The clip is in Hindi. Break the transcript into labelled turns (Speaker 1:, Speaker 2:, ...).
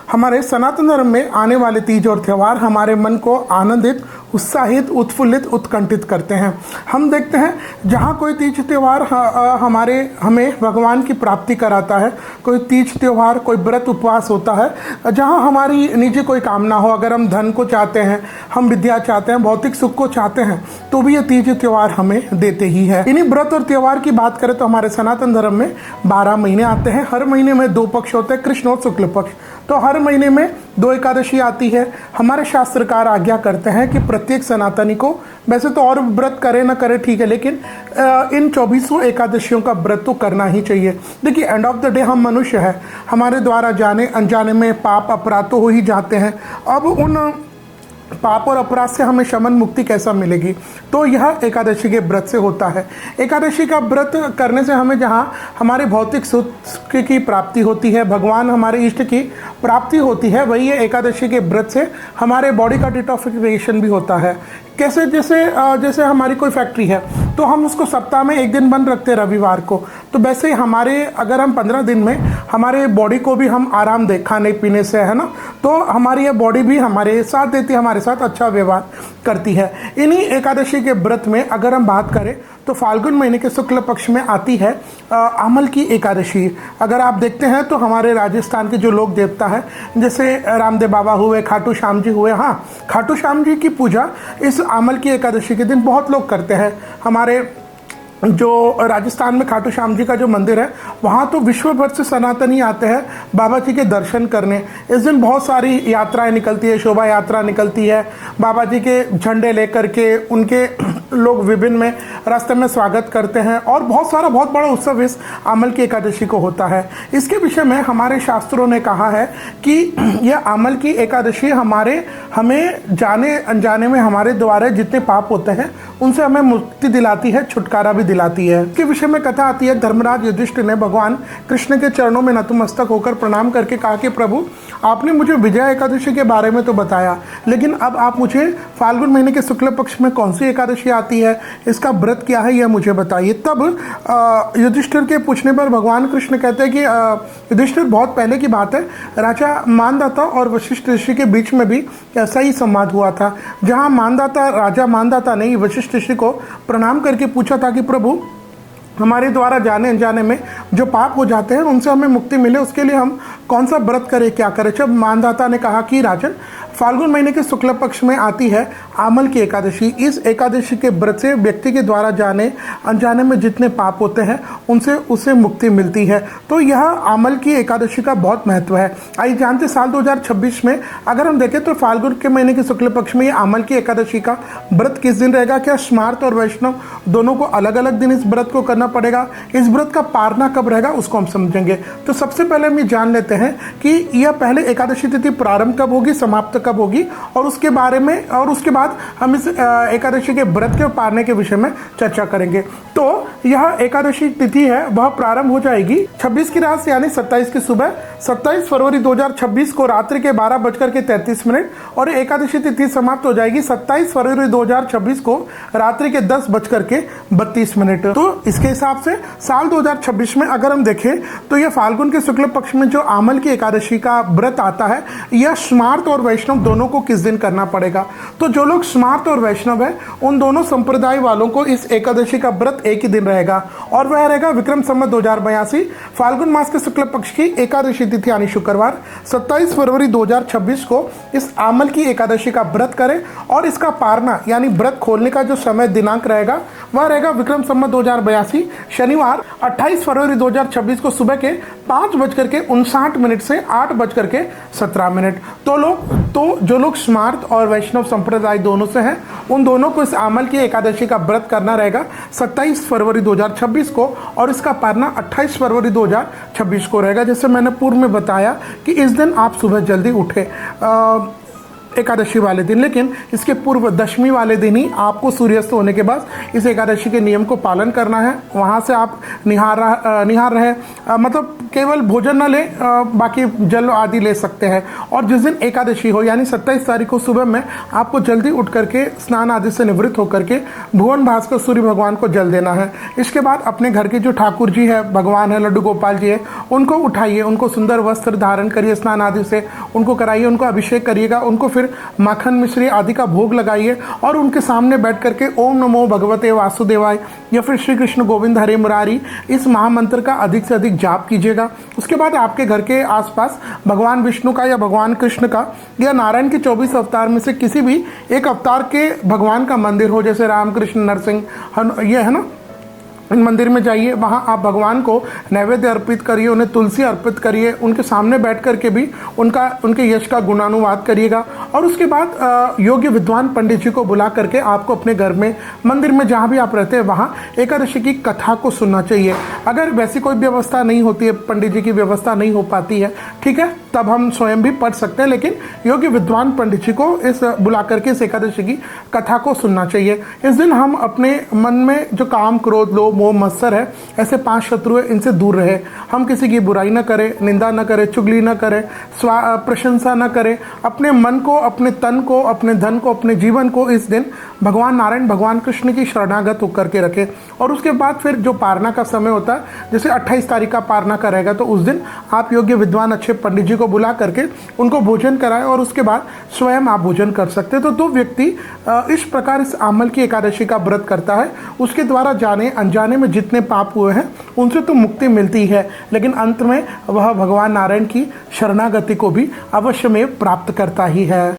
Speaker 1: हमारे सनातन धर्म में आने वाले तीज और त्यौहार हमारे मन को आनंदित, उत्साहित, उत्फुल्लित, उत्कंठित करते हैं। हम देखते हैं जहाँ कोई तीज त्यौहार हमें भगवान की प्राप्ति कराता है, कोई तीज त्यौहार, कोई व्रत उपवास होता है, जहाँ हमारी निजी कोई कामना हो, अगर हम धन को चाहते हैं, हम विद्या चाहते हैं, भौतिक सुख को चाहते हैं, तो भी ये तीज त्यौहार हमें देते ही है। इन्हीं व्रत और त्यौहार की बात करें तो हमारे सनातन धर्म में 12 महीने आते हैं। हर महीने में 2 पक्ष होते हैं, कृष्ण और शुक्ल पक्ष। तो हर महीने में 2 एकादशी आती है। हमारे शास्त्रकार आज्ञा करते हैं कि प्रत्येक सनातनी को, वैसे तो और व्रत करे ना करे ठीक है, लेकिन इन 24 एकादशियों का व्रत तो करना ही चाहिए। देखिए, एंड ऑफ द डे हम मनुष्य हैं, हमारे द्वारा जाने अनजाने में पाप अपराध तो हो ही जाते हैं। अब उन पाप और अपराध से हमें शमन मुक्ति कैसा मिलेगी? तो यह एकादशी के व्रत से होता है। एकादशी का व्रत करने से हमें जहाँ हमारे भौतिक सुख की प्राप्ति होती है, भगवान हमारे इष्ट की प्राप्ति होती है, वही है एकादशी के व्रत से हमारे बॉडी का डिटॉक्सिफिकेशन भी होता है। कैसे? जैसे हमारी कोई फैक्ट्री है तो हम उसको सप्ताह में 1 दिन बंद रखते हैं, रविवार को। तो वैसे ही अगर हम 15 दिन में हमारे बॉडी को भी हम आराम दें खाने पीने से, है ना, तो हमारी ये बॉडी भी हमारे साथ देती है, हमारे साथ अच्छा व्यवहार करती है। इन्हीं एकादशी के व्रत में अगर हम बात करें तो फाल्गुन महीने के शुक्ल पक्ष में आती है आमल की एकादशी। अगर आप देखते हैं तो हमारे राजस्थान के जो लोक देवता है, जैसे रामदेव बाबा हुए, खाटू श्याम जी हुए, हाँ, खाटू श्याम जी की पूजा इस आमल की एकादशी के दिन बहुत लोग करते हैं। हमारे जो राजस्थान में खाटू श्याम जी का जो मंदिर है, वहाँ तो विश्व भर से सनातनी आते हैं बाबा जी के दर्शन करने। इस दिन बहुत सारी यात्राएं निकलती है, शोभा यात्रा निकलती है, बाबा जी के झंडे लेकर के उनके लोग विभिन्न में रास्ते में स्वागत करते हैं, और बहुत बड़ा उत्सव इस आमल की एकादशी को होता है। इसके विषय में हमारे शास्त्रों ने कहा है कि यह आमल की एकादशी हमें जाने अनजाने में हमारे द्वारा जितने पाप होते हैं उनसे हमें मुक्ति दिलाती है, छुटकारा भी दिलाती है। इसके विषय में कथा आती है, धर्मराज युधिष्ठिर ने भगवान कृष्ण के चरणों में नतमस्तक होकर प्रणाम करके कहा कि प्रभु, आपने मुझे विजया एकादशी के बारे में तो बताया, लेकिन अब आप मुझे फाल्गुन महीने के शुक्ल पक्ष में कौन सी एकादशी आती है, इसका व्रत क्या है, यह मुझे बताइए। तब युधिष्ठिर के पूछने पर भगवान कृष्ण कहते हैं कि युधिष्ठिर, बहुत पहले की बात है, राजा मानदाता और वशिष्ठ ऋषि के बीच में भी ऐसा ही संवाद हुआ था, जहाँ राजा मानदाता ने वशिष्ठ ऋषि को प्रणाम करके पूछा था कि प्रभु, हमारे द्वारा जाने अनजाने में जो पाप हो जाते हैं उनसे हमें मुक्ति मिले, उसके लिए हम कौन सा व्रत करें, क्या करें? जब मानदाता ने कहा कि राजन, फाल्गुन महीने के शुक्ल पक्ष में आती है आमल की एकादशी। इस एकादशी के व्रत से व्यक्ति के द्वारा जाने अनजाने में जितने पाप होते हैं उसे मुक्ति मिलती है। तो यह आमल की एकादशी का बहुत महत्व है। आइए जानते, साल 2026 में अगर हम देखें तो फाल्गुन के महीने के शुक्ल पक्ष में ये आमल की एकादशी का व्रत किस दिन रहेगा? क्या स्मार्त और वैष्णव दोनों को अलग अलग दिन इस व्रत को करना पड़ेगा? इस व्रत का पारना कब रहेगा उसको हम समझेंगे। तो सबसे पहले हम ये जान लेते हैं कि यह पहले एकादशी तिथि प्रारंभ कब होगी, समाप्त कब होगी, और उसके बाद हम इस एकादशी के व्रत के पारने के विषय में चर्चा करेंगे। तो यह एकादशी तिथि है वह प्रारंभ हो जाएगी 26 की रात यानी 27 की सुबह, 27 फरवरी 2026 को रात्रि के 12:33 और एकादशी तिथि समाप्त हो जाएगी 27 फरवरी 2026 को रात्रि के 10:32। तो इसके हिसाब से साल 2026 में अगर हम देखें तो यह फाल्गुन के शुक्ल पक्ष में जो आमल की एकादशी का व्रत आता है, यह स्मार्त और वैष्णव दोनों को किस दिन करना पड़ेगा? तो जो लोग स्मार्त और वैष्णव है उन दोनों संप्रदाय वालों को इस एकादशी का व्रत एक ही दिन रहेगा, और वह रहेगा विक्रम संवत 2082 फाल्गुन मास के शुक्ल पक्ष की एकादशी तिथि यानी शुक्रवार 27 फरवरी 2026 को इस आमल की एकादशी का व्रत करें, और इसका पारना यानी व्रत खोलने का जो समय दिनांक रहेगा वह रहेगा विक्रम संवत 2082 शनिवार 28 फरवरी 2026 को सुबह के 5:59 से 8:17। तो जो लोग स्मार्त और वैष्णव संप्रदाय दोनों से हैं उन दोनों को इस आमल की एकादशी का व्रत करना रहेगा 27 फरवरी 2026 को, और इसका पारना 28 फरवरी 2026 को रहेगा। जैसे मैंने पूर्व में बताया कि इस दिन आप सुबह जल्दी उठे। एकादशी वाले दिन, लेकिन इसके पूर्व दशमी वाले दिन ही आपको सूर्यास्त होने के बाद इस एकादशी के नियम को पालन करना है। वहाँ से आप निहार रहे, मतलब केवल भोजन न ले, बाकी जल आदि ले सकते हैं। और जिस दिन एकादशी हो यानी 27 तारीख को सुबह में आपको जल्दी उठ करके स्नान आदि से निवृत्त होकर के भुवन भास्कर सूर्य भगवान को जल देना है। इसके बाद अपने घर के जो ठाकुर जी है, भगवान है, लड्डू गोपाल जी है, उनको उठाइए, उनको सुंदर वस्त्र धारण करिए, स्नान आदि से उनको कराइए, उनको अभिषेक करिएगा, उनको फिर माखन मिश्री आदि का भोग लगाइए और उनके सामने बैठ करके ओम नमो भगवते वासुदेवाय या फिर श्री कृष्ण गोविंद हरे मुरारी इस महामंत्र का अधिक से अधिक जाप कीजिएगा। उसके बाद आपके घर के आसपास भगवान विष्णु का या भगवान कृष्ण का या नारायण के 24 अवतार में से किसी भी एक अवतार के भगवान का मंदिर हो, जैसे राम कृष्ण नरसिंह ये है ना, इन मंदिर में जाइए, वहाँ आप भगवान को नैवेद्य अर्पित करिए, उन्हें तुलसी अर्पित करिए, उनके सामने बैठ कर के भी उनके यश का गुणानुवाद करिएगा। और उसके बाद योग्य विद्वान पंडित जी को बुला करके आपको अपने घर में, मंदिर में, जहाँ भी आप रहते हैं वहाँ एकादशी की कथा को सुनना चाहिए। अगर वैसी कोई व्यवस्था नहीं होती है, पंडित जी की व्यवस्था नहीं हो पाती है, ठीक है, तब हम स्वयं भी पढ़ सकते हैं, लेकिन योग्य विद्वान पंडित जी को बुला करके इस एकादशी की कथा को सुनना चाहिए। इस दिन हम अपने मन में जो काम, क्रोध, लोभ, मोह, मत्सर है, ऐसे 5 शत्रु है, इनसे दूर रहे। हम किसी की बुराई न करें, निंदा न करें, चुगली न करें, प्रशंसा न करें। अपने मन को, अपने तन को, अपने धन को, अपने जीवन को इस दिन भगवान नारायण, भगवान कृष्ण की शरणागत होकर के रखें। और उसके बाद फिर जो पारना का समय होता है, जैसे 28 तारीख का पारना का रहेगा, तो उस दिन आप योग्य विद्वान अच्छे पंडित जी को बुला करके उनको भोजन कराएं और उसके बाद स्वयं आप भोजन कर सकते हैं। तो दो व्यक्ति इस प्रकार इस आमल की एकादशी का व्रत करता है, उसके द्वारा जाने अनजाने में जितने पाप हुए हैं उनसे तो मुक्ति मिलती है, लेकिन अंत में वह भगवान नारायण की शरणागति को भी अवश्य में प्राप्त करता ही है।